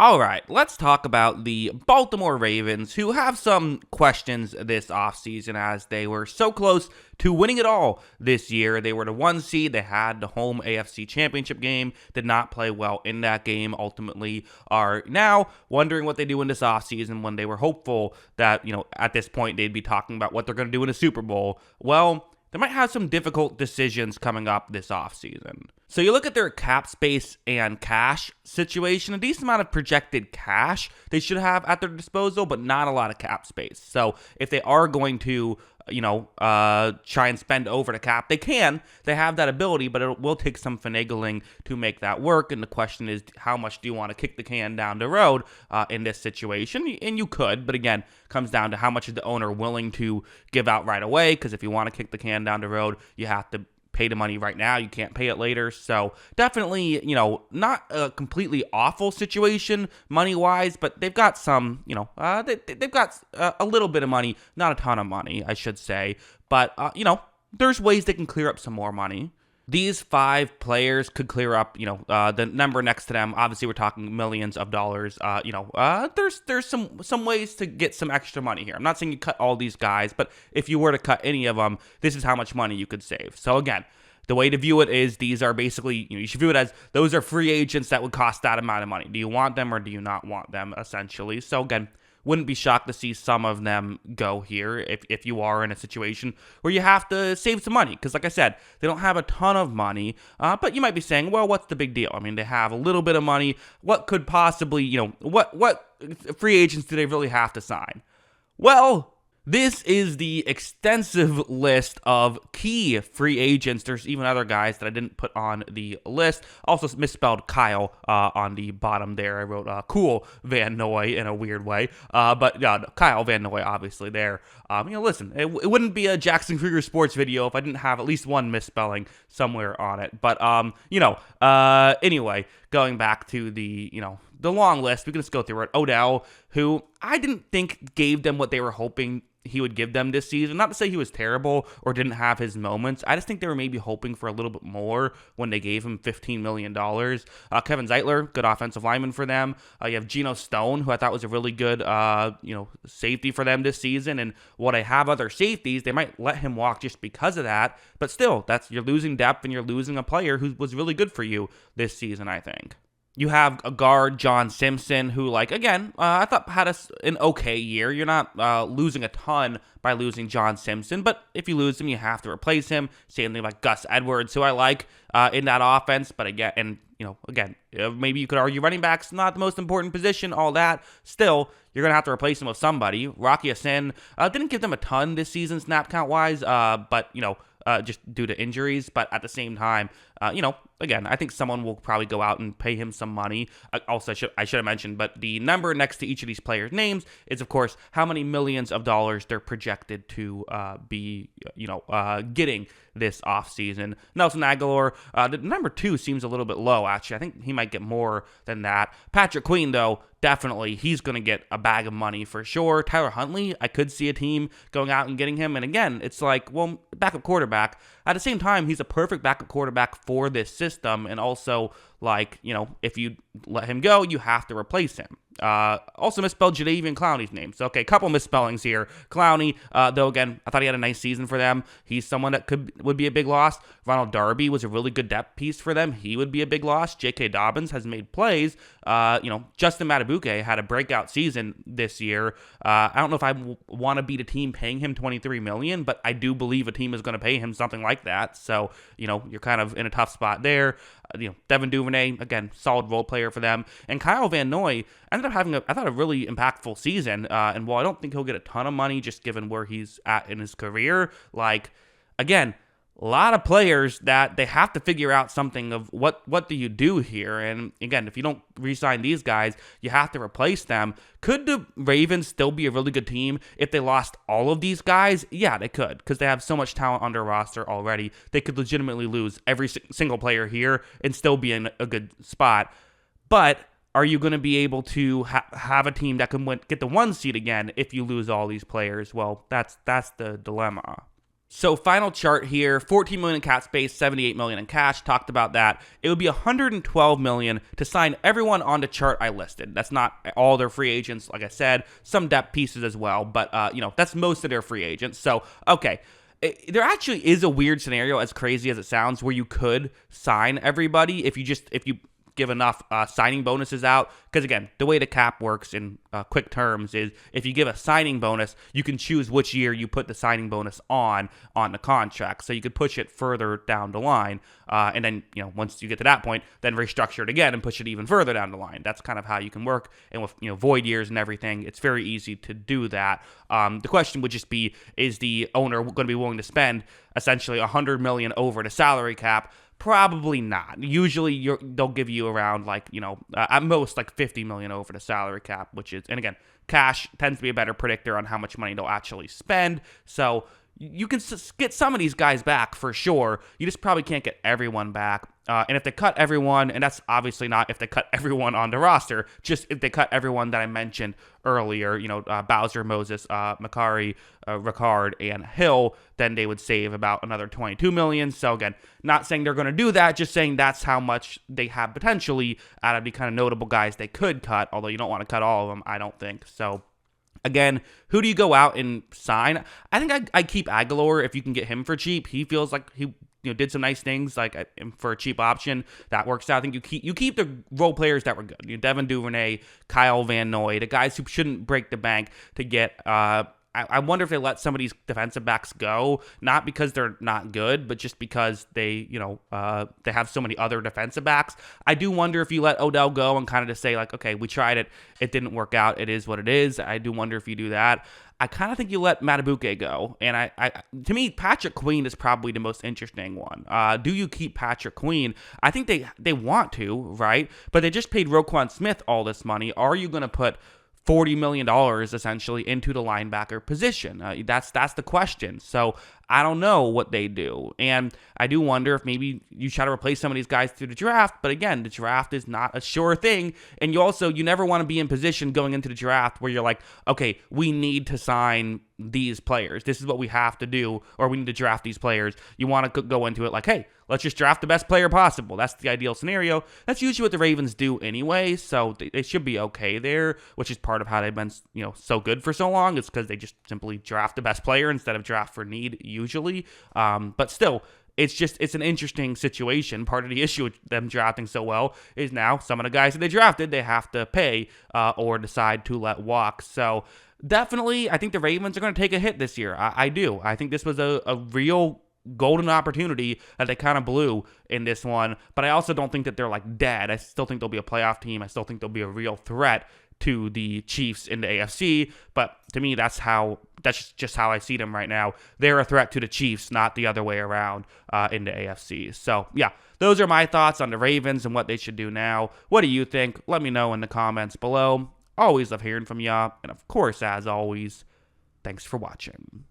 All right, let's talk about the Baltimore Ravens, who have some questions this offseason as they were so close to winning it all this year. They were the 1 seed. They had the home AFC championship game, did not play well in that game, ultimately are now wondering what they do in this offseason when they were hopeful that, at this point they'd be talking about what they're going to do in a Super Bowl. Well, they might have some difficult decisions coming up this offseason. So you look at their cap space and cash situation, a decent amount of projected cash they should have at their disposal, but not a lot of cap space. So if they are going to, try and spend over the cap, they can. They have that ability, but it will take some finagling to make that work. And the question is, how much do you want to kick the can down the road in this situation? And you could, but again, comes down to how much is the owner willing to give out right away, because if you want to kick the can down the road, you have to pay the money right now. You can't pay it later. So definitely, not a completely awful situation money-wise, but they've got some, they've got a little bit of money, not a ton of money, I should say. But, there's ways they can clear up some more money. These 5 players could clear up, the number next to them. Obviously, we're talking millions of dollars. There's some ways to get some extra money here. I'm not saying you cut all these guys, but if you were to cut any of them, this is how much money you could save. So again, the way to view it is these are basically, you should view it as those are free agents that would cost that amount of money. Do you want them or do you not want them, essentially? So again, wouldn't be shocked to see some of them go here if you are in a situation where you have to save some money. Because like I said, they don't have a ton of money, but you might be saying, well, what's the big deal? I mean, they have a little bit of money. What could possibly, what free agents do they really have to sign? Well, this is the extensive list of key free agents. There's even other guys that I didn't put on the list. Also misspelled Kyle on the bottom there. I wrote Cool Van Noy in a weird way. But Kyle Van Noy, obviously there. Listen, it wouldn't be a Jackson Krieger sports video if I didn't have at least one misspelling somewhere on it. But, anyway, going back to the long list, we can just go through it. Odell, who I didn't think gave them what they were hoping he would give them this season. Not to say he was terrible or didn't have his moments. I just think they were maybe hoping for a little bit more when they gave him $15 million. Kevin Zeitler, good offensive lineman for them. You have Geno Stone, who I thought was a really good, safety for them this season. And while they have other safeties, they might let him walk just because of that. But still, you're losing depth and you're losing a player who was really good for you this season, I think. You have a guard, John Simpson, who, I thought had an okay year. You're not losing a ton by losing John Simpson, but if you lose him, you have to replace him. Same thing like Gus Edwards, who I like in that offense, but again, maybe you could argue running back's not the most important position, all that. Still, you're going to have to replace him with somebody. Rocky Sin didn't give them a ton this season snap count-wise, but, just due to injuries. But at the same time, again, I think someone will probably go out and pay him some money. Also, I should have mentioned, but the number next to each of these players' names is, of course, how many millions of dollars they're projected to be, getting this offseason. Nelson Aguilar, the number 2 seems a little bit low, actually. I think he might get more than that. Patrick Queen, though, definitely, he's going to get a bag of money for sure. Tyler Huntley, I could see a team going out and getting him. And again, it's like, well, backup quarterback. At the same time, he's a perfect backup quarterback for this system. And also, if you let him go, you have to replace him. Also misspelled Jadeveon Clowney's name. So, okay, couple misspellings here. Clowney, though, again, I thought he had a nice season for them. He's someone that would be a big loss. Ronald Darby was a really good depth piece for them. He would be a big loss. J.K. Dobbins has made plays. Justin Matabuke had a breakout season this year. I don't know if I want to beat a team paying him $23 million, but I do believe a team is going to pay him something like that. So, you're kind of in a tough spot there. Devin Duvernay, again, solid role player for them. And Kyle Van Noy ended up having, a really impactful season. And while I don't think he'll get a ton of money just given where he's at in his career, again, a lot of players that they have to figure out something of what do you do here? And again, if you don't re-sign these guys, you have to replace them. Could the Ravens still be a really good team if they lost all of these guys? Yeah, they could, because they have so much talent on their roster already. They could legitimately lose every single player here and still be in a good spot. But are you going to be able to have a team that can get the 1 seed again if you lose all these players? Well, that's the dilemma. So final chart here, 14 million in cap space, 78 million in cash. Talked about that. It would be 112 million to sign everyone on the chart I listed. That's not all their free agents, like I said, some depth pieces as well, but that's most of their free agents. So, okay. There actually is a weird scenario, as crazy as it sounds, where you could sign everybody if you give enough signing bonuses out. Because again, the way the cap works in quick terms is if you give a signing bonus, you can choose which year you put the signing bonus on the contract. So you could push it further down the line, and then once you get to that point, then restructure it again and push it even further down the line. That's kind of how you can work. And with void years and everything, it's very easy to do that. The question would just be: is the owner going to be willing to spend essentially $100 million over the salary cap? Probably not. Usually they'll give you around at most like 50 million over the salary cap, which is, and again, cash tends to be a better predictor on how much money they'll actually spend. So you can get some of these guys back for sure. You just probably can't get everyone back. And if they cut everyone, and that's obviously not if they cut everyone on the roster, just if they cut everyone that I mentioned earlier, Bowser, Moses, Makari, Ricard, and Hill, then they would save about another 22 million. So again, not saying they're going to do that, just saying that's how much they have potentially out of the kind of notable guys they could cut, although you don't want to cut all of them, I don't think. So again, who do you go out and sign? I think I keep Aguilar if you can get him for cheap. He feels like he did some nice things for a cheap option that works out. I think you keep the role players that were good. Devin Duvernay, Kyle Van Noy, the guys who shouldn't break the bank to get. I wonder if they let some of these defensive backs go, not because they're not good, but just because they have so many other defensive backs. I do wonder if you let Odell go and kind of just say okay, we tried it, it didn't work out, it is what it is. I do wonder if you do that. I kind of think you let Matabuke go, and to me, Patrick Queen is probably the most interesting one. Do you keep Patrick Queen? I think they want to, right? But they just paid Roquan Smith all this money. Are you going to put $40 million essentially into the linebacker position? That's the question. So I don't know what they do. And I do wonder if maybe you try to replace some of these guys through the draft. But again, the draft is not a sure thing. And you never want to be in position going into the draft where you're like, okay, we need to sign these players. This is what we have to do, or we need to draft these players. You want to go into it like, hey, let's just draft the best player possible. That's the ideal scenario. That's usually what the Ravens do anyway, so they should be okay there, which is part of how they've been so good for so long. It's because they just simply draft the best player instead of draft for need usually. But still, it's an interesting situation. Part of the issue with them drafting so well is now some of the guys that they drafted, they have to pay or decide to let walk. So definitely, I think the Ravens are going to take a hit this year. I do. I think this was a real golden opportunity that they kind of blew in this one, but I also don't think that they're dead. I still think they'll be a playoff team. I still think they'll be a real threat to the Chiefs in the AFC, but to me, that's just how I see them right now. They're a threat to the Chiefs, not the other way around in the AFC. So yeah, those are my thoughts on the Ravens and what they should do now. What do you think? Let me know in the comments below. Always love hearing from ya, and of course, as always, thanks for watching.